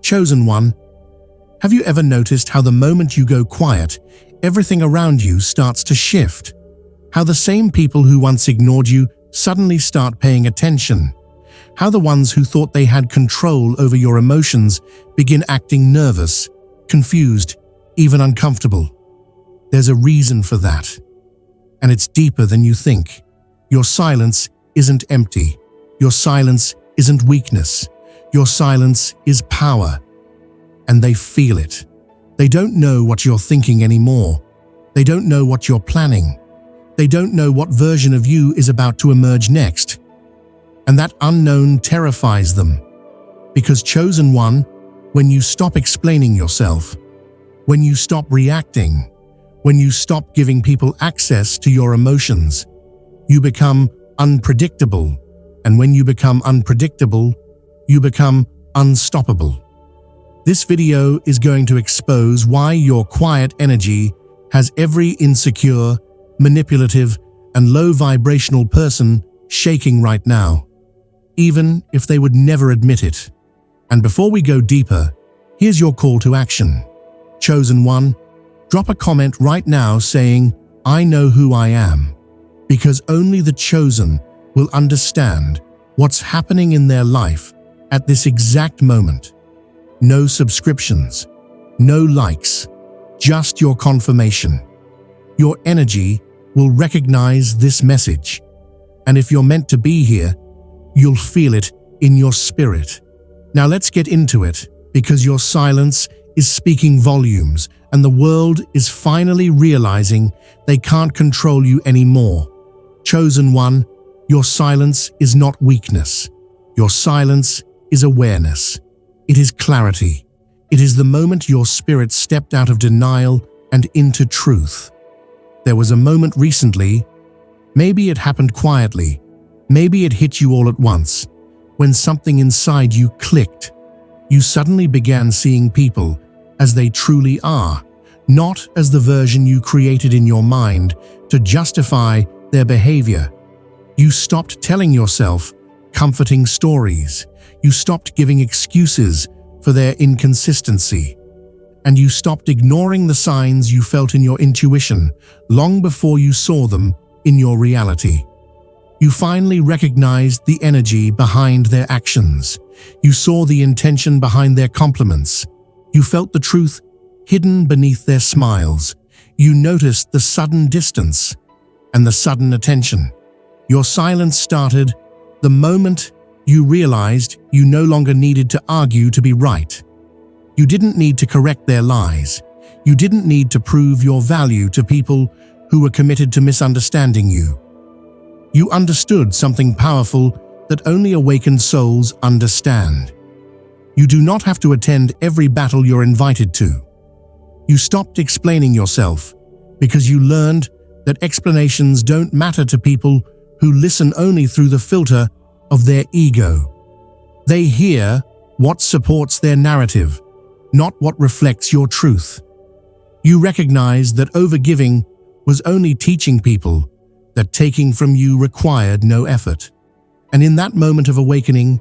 Chosen one, have you ever noticed how the moment you go quiet, everything around you starts to shift? How the same people who once ignored you suddenly start paying attention? How the ones who thought they had control over your emotions begin acting nervous, confused, even uncomfortable? There's a reason for that. And it's deeper than you think. Your silence isn't empty. Your silence isn't weakness. Your silence is power. And they feel it. They don't know what you're thinking anymore. They don't know what you're planning. They don't know what version of you is about to emerge next. And that unknown terrifies them. Because chosen one, when you stop explaining yourself, when you stop reacting, when you stop giving people access to your emotions, you become unpredictable. And when you become unpredictable, you become unstoppable. This video is going to expose why your quiet energy has every insecure, manipulative, and low vibrational person shaking right now, even if they would never admit it. And before we go deeper, here's your call to action. Chosen one, drop a comment right now saying, "I know who I am," because only the chosen will understand what's happening in their life at this exact moment. No subscriptions, no likes, just your confirmation. Your energy will recognize this message. And if you're meant to be here, you'll feel it in your spirit. Now let's get into it, because your silence is speaking volumes and the world is finally realizing they can't control you anymore. Chosen one, your silence is not weakness. Your silence is awareness. It is clarity. It is the moment your spirit stepped out of denial and into truth. There was a moment recently, maybe it happened quietly, maybe it hit you all at once, when something inside you clicked. You suddenly began seeing people as they truly are, not as the version you created in your mind to justify their behavior. You stopped telling yourself comforting stories. You stopped giving excuses for their inconsistency. And you stopped ignoring the signs you felt in your intuition long before you saw them in your reality. You finally recognized the energy behind their actions. You saw the intention behind their compliments. You felt the truth hidden beneath their smiles. You noticed the sudden distance and the sudden attention. Your silence started the moment you realized you no longer needed to argue to be right. You didn't need to correct their lies. You didn't need to prove your value to people who were committed to misunderstanding you. You understood something powerful that only awakened souls understand. You do not have to attend every battle you're invited to. You stopped explaining yourself because you learned that explanations don't matter to people who listen only through the filter of their ego. They hear what supports their narrative, not what reflects your truth. You recognize that overgiving was only teaching people that taking from you required no effort. And in that moment of awakening,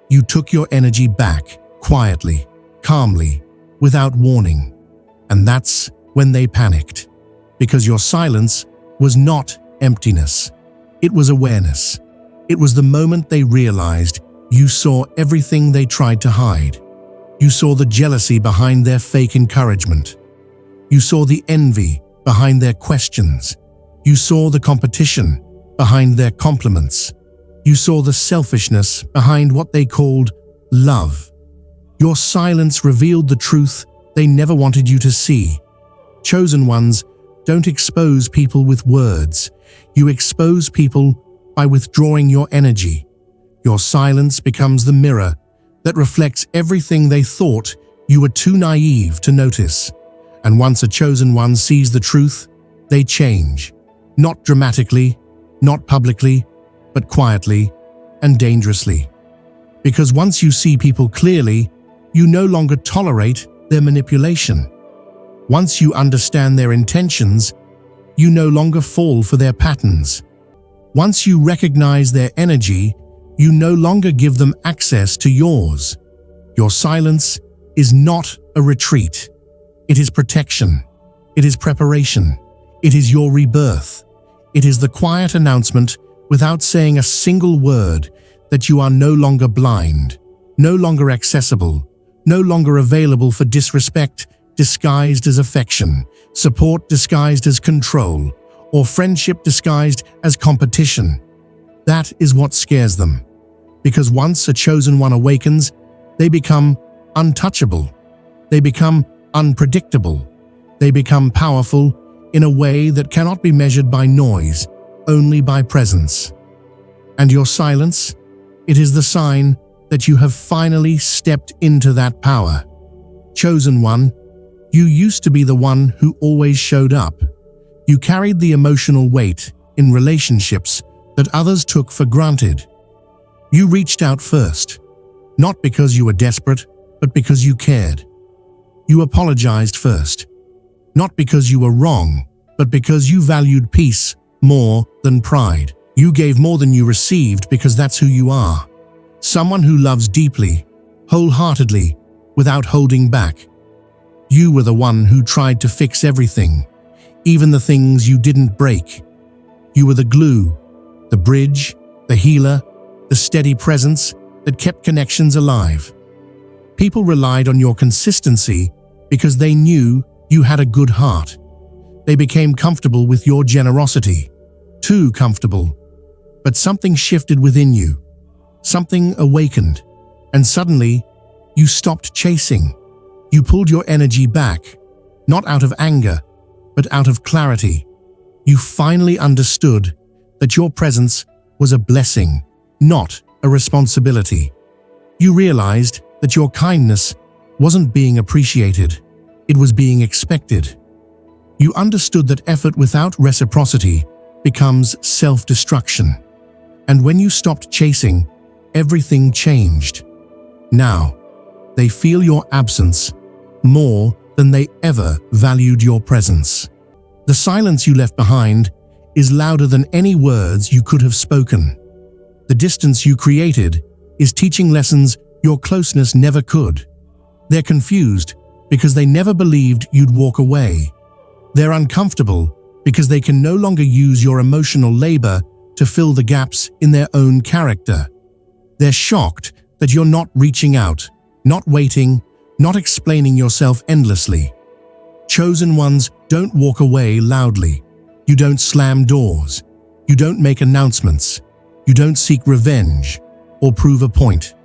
you took your energy back, quietly, calmly, without warning. And that's when they panicked, because your silence was not emptiness. It was awareness. It was the moment they realized you saw everything they tried to hide. You saw the jealousy behind their fake encouragement. You saw the envy behind their questions. You saw the competition behind their compliments. You saw the selfishness behind what they called love. Your silence revealed the truth they never wanted you to see. Chosen ones don't expose people with words. You expose people by withdrawing your energy. Your silence becomes the mirror that reflects everything they thought you were too naive to notice. And once a chosen one sees the truth, they change. Not dramatically, not publicly, but quietly and dangerously. Because once you see people clearly, you no longer tolerate their manipulation. Once you understand their intentions, you no longer fall for their patterns. Once you recognize their energy, you no longer give them access to yours. Your silence is not a retreat. It is protection. It is preparation. It is your rebirth. It is the quiet announcement, without saying a single word, that you are no longer blind, no longer accessible, no longer available for disrespect disguised as affection, support disguised as control, or friendship disguised as competition. That is what scares them. Because once a chosen one awakens, they become untouchable. They become unpredictable. They become powerful in a way that cannot be measured by noise, only by presence. And your silence? It is the sign that you have finally stepped into that power. Chosen one, you used to be the one who always showed up. You carried the emotional weight in relationships that others took for granted. You reached out first, not because you were desperate, but because you cared. You apologized first, not because you were wrong, but because you valued peace more than pride. You gave more than you received because that's who you are. Someone who loves deeply, wholeheartedly, without holding back. You were the one who tried to fix everything, even the things you didn't break. You were the glue, the bridge, the healer, the steady presence that kept connections alive. People relied on your consistency because they knew you had a good heart. They became comfortable with your generosity, too comfortable. But something shifted within you. Something awakened, and suddenly you stopped chasing. You pulled your energy back, not out of anger, but out of clarity. You finally understood that your presence was a blessing, not a responsibility. You realized that your kindness wasn't being appreciated, it was being expected. You understood that effort without reciprocity becomes self-destruction. And when you stopped chasing, everything changed. Now, they feel your absence more than they ever valued your presence. The silence you left behind is louder than any words you could have spoken. The distance you created is teaching lessons your closeness never could. They're confused because they never believed you'd walk away. They're uncomfortable because they can no longer use your emotional labor to fill the gaps in their own character. They're shocked that you're not reaching out, not waiting, not explaining yourself endlessly. Chosen ones don't walk away loudly. You don't slam doors. You don't make announcements. You don't seek revenge or prove a point.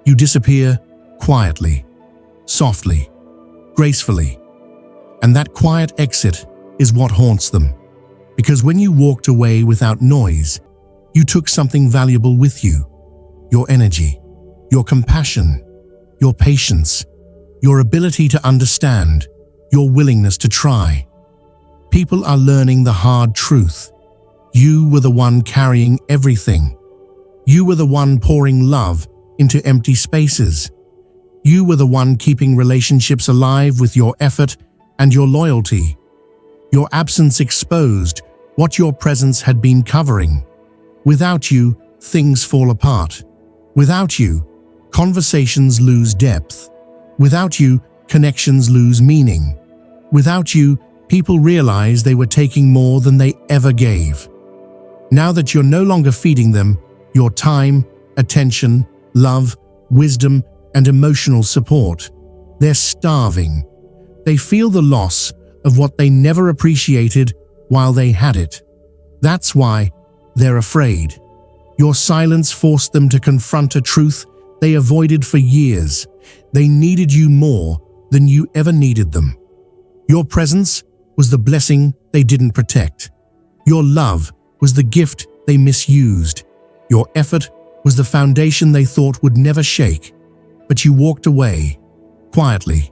You disappear quietly, softly, gracefully. And that quiet exit is what haunts them. Because when you walked away without noise, you took something valuable with you. Your energy, your compassion, your patience, your ability to understand, your willingness to try. People are learning the hard truth. You were the one carrying everything. You were the one pouring love into empty spaces. You were the one keeping relationships alive with your effort and your loyalty. Your absence exposed what your presence had been covering. Without you, things fall apart. Without you, conversations lose depth. Without you, connections lose meaning. Without you, people realize they were taking more than they ever gave. Now that you're no longer feeding them your time, attention, love, wisdom, and emotional support, they're starving. They feel the loss of what they never appreciated while they had it. That's why they're afraid. Your silence forced them to confront a truth they avoided for years. They needed you more than you ever needed them. Your presence was the blessing they didn't protect. Your love was the gift they misused. Your effort was the foundation they thought would never shake. But you walked away, quietly,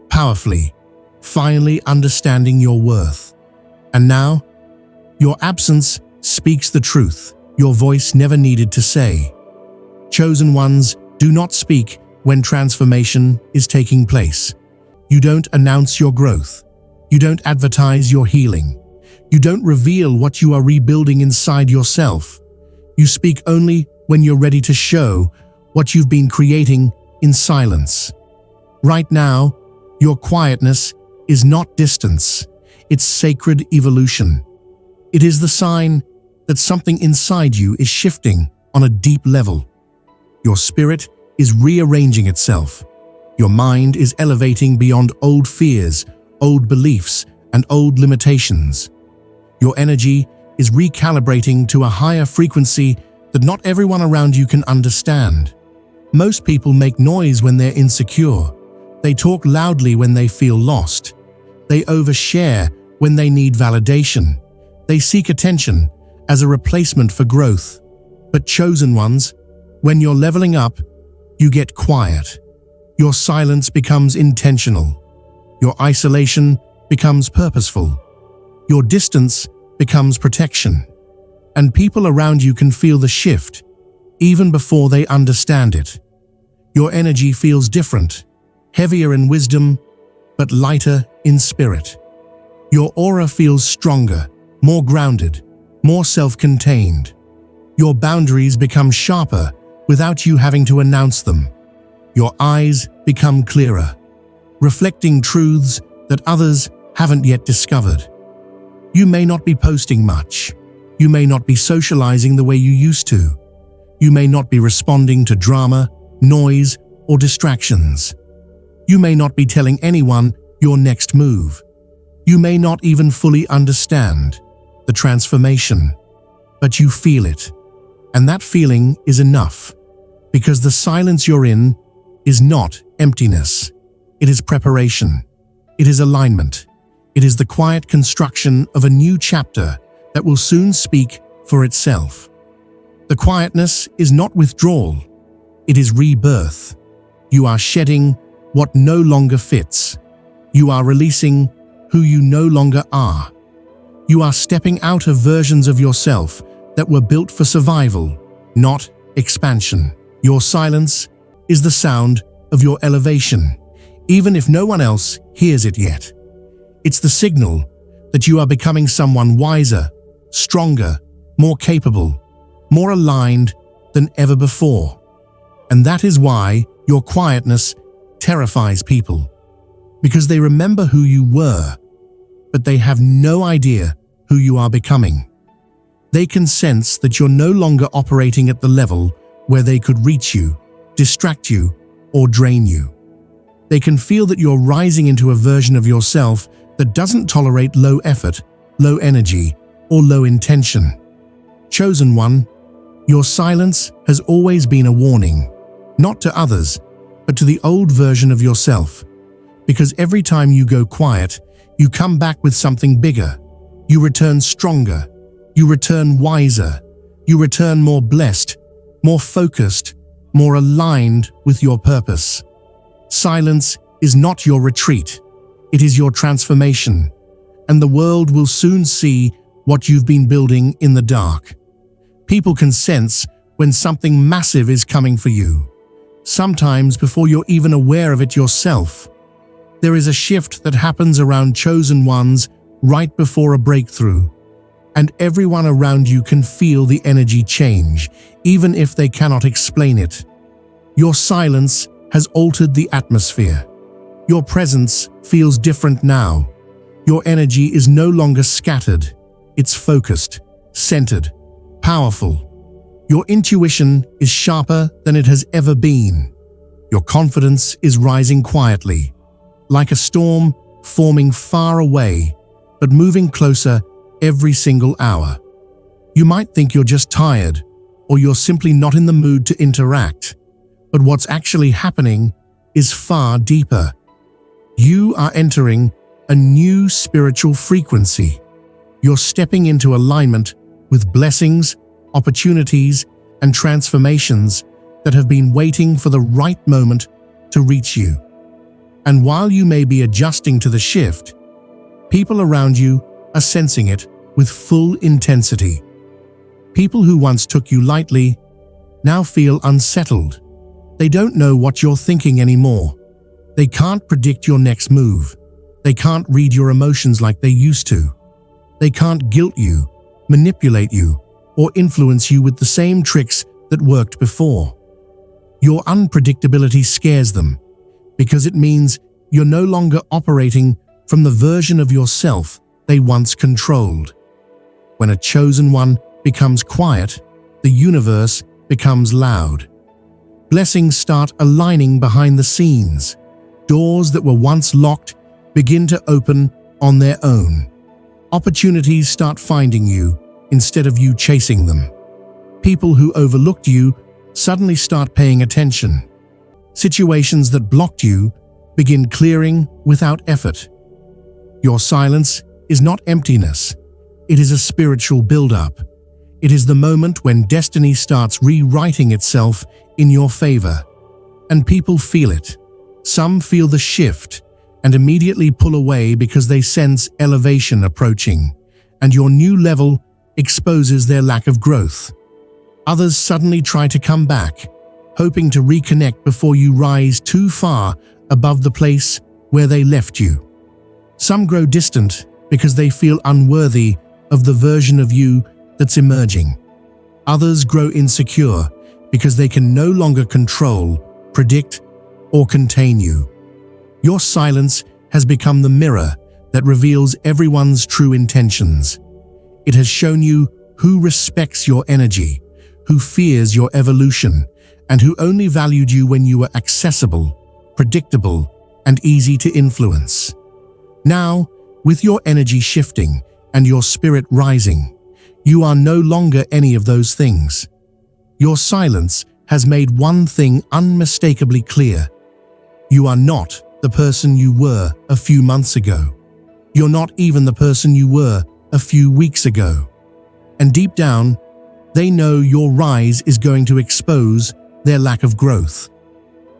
powerfully, finally understanding your worth. And now, your absence speaks the truth your voice never needed to say. Chosen ones do not speak when transformation is taking place. You don't announce your growth. You don't advertise your healing. You don't reveal what you are rebuilding inside yourself. You speak only when you're ready to show what you've been creating in silence. Right now, your quietness is not distance, it's sacred evolution. It is the sign that something inside you is shifting on a deep level. Your spirit is rearranging itself. Your mind is elevating beyond old fears, old beliefs, and old limitations. Your energy is recalibrating to a higher frequency that not everyone around you can understand. Most people make noise when they're insecure. They talk loudly when they feel lost. They overshare when they need validation. They seek attention as a replacement for growth. But chosen ones, when you're leveling up, you get quiet. Your silence becomes intentional. Your isolation becomes purposeful. Your distance becomes protection. And people around you can feel the shift, even before they understand it. Your energy feels different, heavier in wisdom, but lighter in spirit. Your aura feels stronger, more grounded, more self-contained. Your boundaries become sharper without you having to announce them. Your eyes become clearer, reflecting truths that others haven't yet discovered. You may not be posting much. You may not be socializing the way you used to. You may not be responding to drama, noise, or distractions. You may not be telling anyone your next move. You may not even fully understand the transformation, but you feel it. And that feeling is enough, because the silence you're in is not emptiness. It is preparation. It is alignment. It is the quiet construction of a new chapter that will soon speak for itself. The quietness is not withdrawal. It is rebirth. You are shedding what no longer fits. You are releasing who you no longer are. You are stepping out of versions of yourself that were built for survival, not expansion. Your silence is the sound of your elevation, even if no one else hears it yet. It's the signal that you are becoming someone wiser, stronger, more capable, more aligned than ever before. And that is why your quietness terrifies people, because they remember who you were, but they have no idea who you are becoming. They can sense that you're no longer operating at the level where they could reach you, distract you, or drain you. They can feel that you're rising into a version of yourself that doesn't tolerate low effort, low energy, or low intention. Chosen one, your silence has always been a warning, not to others, but to the old version of yourself. Because every time you go quiet, you come back with something bigger. You return stronger. You return wiser. You return more blessed, more focused, more aligned with your purpose. Silence is not your retreat. It is your transformation. And the world will soon see what you've been building in the dark. People can sense when something massive is coming for you, sometimes before you're even aware of it yourself. There is a shift that happens around chosen ones right before a breakthrough, and everyone around you can feel the energy change, even if they cannot explain it. Your silence has altered the atmosphere. Your presence feels different now. Your energy is no longer scattered. It's focused, centered, powerful. Your intuition is sharper than it has ever been. Your confidence is rising quietly, like a storm forming far away, but moving closer every single hour. You might think you're just tired, or you're simply not in the mood to interact, but what's actually happening is far deeper. You are entering a new spiritual frequency. You're stepping into alignment with blessings, opportunities, and transformations that have been waiting for the right moment to reach you. And while you may be adjusting to the shift, people around you are sensing it with full intensity. People who once took you lightly now feel unsettled. They don't know what you're thinking anymore. They can't predict your next move. They can't read your emotions like they used to. They can't guilt you, manipulate you, or influence you with the same tricks that worked before. Your unpredictability scares them. because it means you're no longer operating from the version of yourself they once controlled. When a chosen one becomes quiet, the universe becomes loud. Blessings start aligning behind the scenes. Doors that were once locked begin to open on their own. Opportunities start finding you instead of you chasing them. People who overlooked you suddenly start paying attention. Situations that blocked you begin clearing without effort. Your silence is not emptiness. It is a spiritual build-up. It is the moment when destiny starts rewriting itself in your favor. And people feel it. Some feel the shift and immediately pull away because they sense elevation approaching, and your new level exposes their lack of growth. Others suddenly try to come back, hoping to reconnect before you rise too far above the place where they left you. Some grow distant because they feel unworthy of the version of you that's emerging. Others grow insecure because they can no longer control, predict, or contain you. Your silence has become the mirror that reveals everyone's true intentions. It has shown you who respects your energy, who fears your evolution, and who only valued you when you were accessible, predictable, and easy to influence. Now, with your energy shifting and your spirit rising, you are no longer any of those things. Your silence has made one thing unmistakably clear. You are not the person you were a few months ago. You're not even the person you were a few weeks ago. And deep down, they know your rise is going to expose their lack of growth.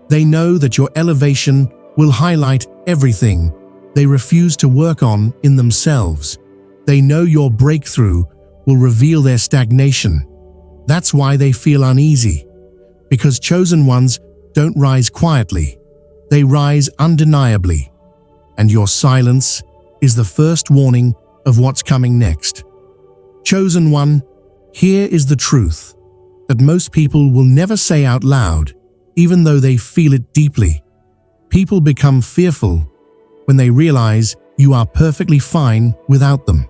They know that your elevation will highlight everything they refuse to work on in themselves. They know your breakthrough will reveal their stagnation. That's why they feel uneasy, because chosen ones don't rise quietly. They rise undeniably, and your silence is the first warning of what's coming next. Chosen one, here is the truth that most people will never say out loud, even though they feel it deeply. People become fearful when they realize you are perfectly fine without them.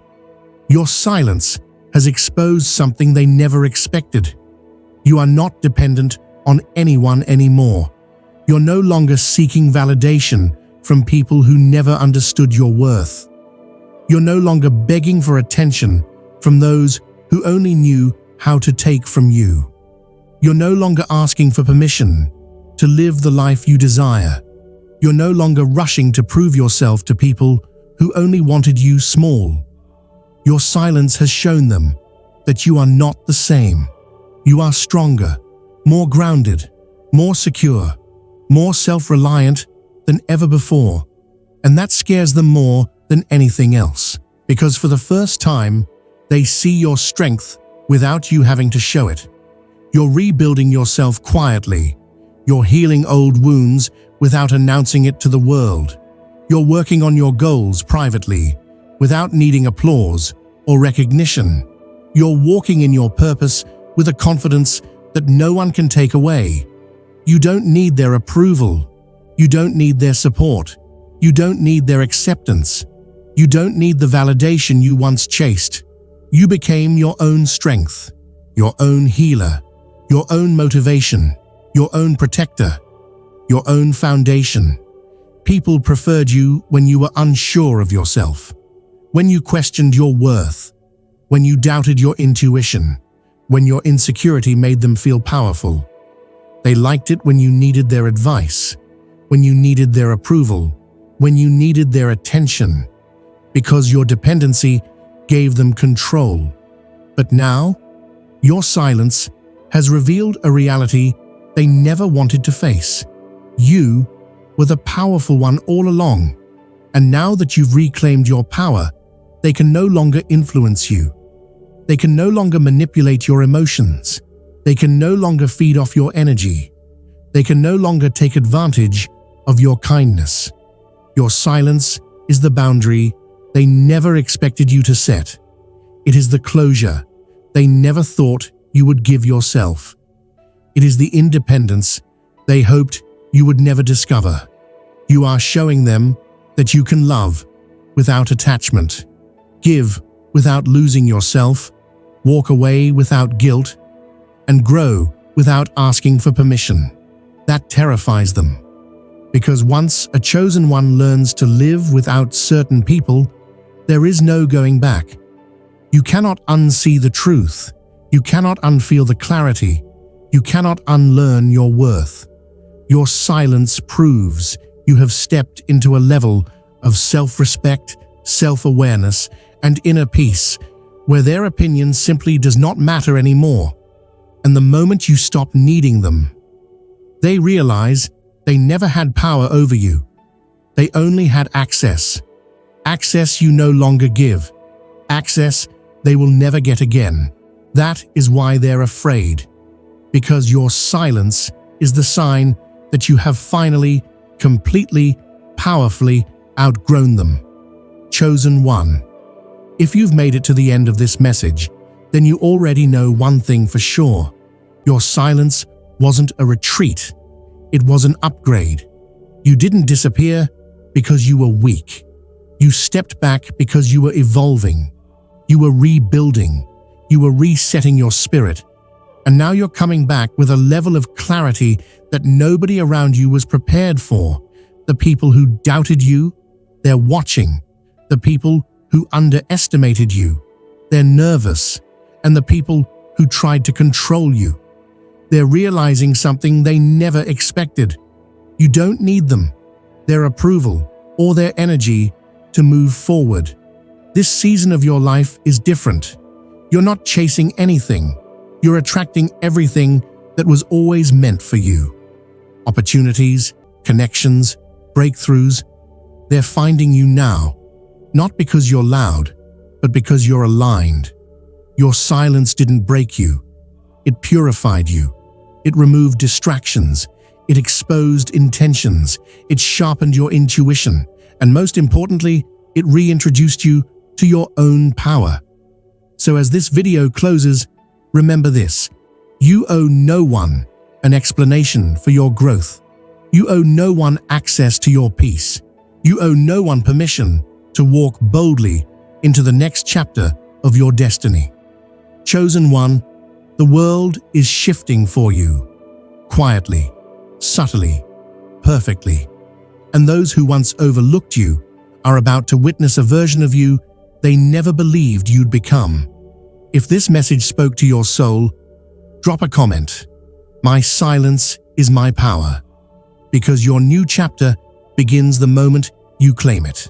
Your silence has exposed something they never expected. You are not dependent on anyone anymore. You're no longer seeking validation from people who never understood your worth. You're no longer begging for attention from those who only knew how to take from you. You're no longer asking for permission to live the life you desire. You're no longer rushing to prove yourself to people who only wanted you small. Your silence has shown them that you are not the same. You are stronger, more grounded, more secure, more self-reliant than ever before. And that scares them more than anything else, because for the first time, they see your strength without you having to show it. You're rebuilding yourself quietly. You're healing old wounds without announcing it to the world. You're working on your goals privately, without needing applause or recognition. You're walking in your purpose with a confidence that no one can take away. You don't need their approval. You don't need their support. You don't need their acceptance. You don't need the validation you once chased. You became your own strength, your own healer, your own motivation, your own protector, your own foundation. People preferred you when you were unsure of yourself, when you questioned your worth, when you doubted your intuition, when your insecurity made them feel powerful. They liked it when you needed their advice, when you needed their approval, when you needed their attention, because your dependency gave them control. But now, your silence has revealed a reality they never wanted to face. You were the powerful one all along, and now that you've reclaimed your power, they can no longer influence you. They can no longer manipulate your emotions. They can no longer feed off your energy. They can no longer take advantage of your kindness. Your silence is the boundary they never expected you to set. It is the closure they never thought you would give yourself. It is the independence they hoped you would never discover. You are showing them that you can love without attachment, give without losing yourself, walk away without guilt, and grow without asking for permission. That terrifies them. Because once a chosen one learns to live without certain people, there is no going back. You cannot unsee the truth. You cannot unfeel the clarity. You cannot unlearn your worth. Your silence proves you have stepped into a level of self-respect, self-awareness, and inner peace where their opinion simply does not matter anymore. And the moment you stop needing them, they realize they never had power over you. They only had access. Access you no longer give. Access they will never get again. That is why they're afraid. Because your silence is the sign that you have finally, completely, powerfully outgrown them. Chosen one. If you've made it to the end of this message, then you already know one thing for sure. Your silence wasn't a retreat. It was an upgrade. You didn't disappear because you were weak. You stepped back because you were evolving. You were rebuilding. You were resetting your spirit. And now you're coming back with a level of clarity that nobody around you was prepared for. The people who doubted you, they're watching. The people who underestimated you, they're nervous. And the people who tried to control you, they're realizing something they never expected. You don't need them, their approval, or their energy to move forward. This season of your life is different. You're not chasing anything. You're attracting everything that was always meant for you. Opportunities, connections, breakthroughs, they're finding you now, not because you're loud, but because you're aligned. Your silence didn't break you. It purified you. It removed distractions. It exposed intentions. It sharpened your intuition. And most importantly, it reintroduced you to your own power. So as this video closes, remember this. You owe no one an explanation for your growth. You owe no one access to your peace. You owe no one permission to walk boldly into the next chapter of your destiny. Chosen one, the world is shifting for you. Quietly, subtly, perfectly. And those who once overlooked you are about to witness a version of you they never believed you'd become. If this message spoke to your soul, drop a comment. My silence is my power. Because your new chapter begins the moment you claim it.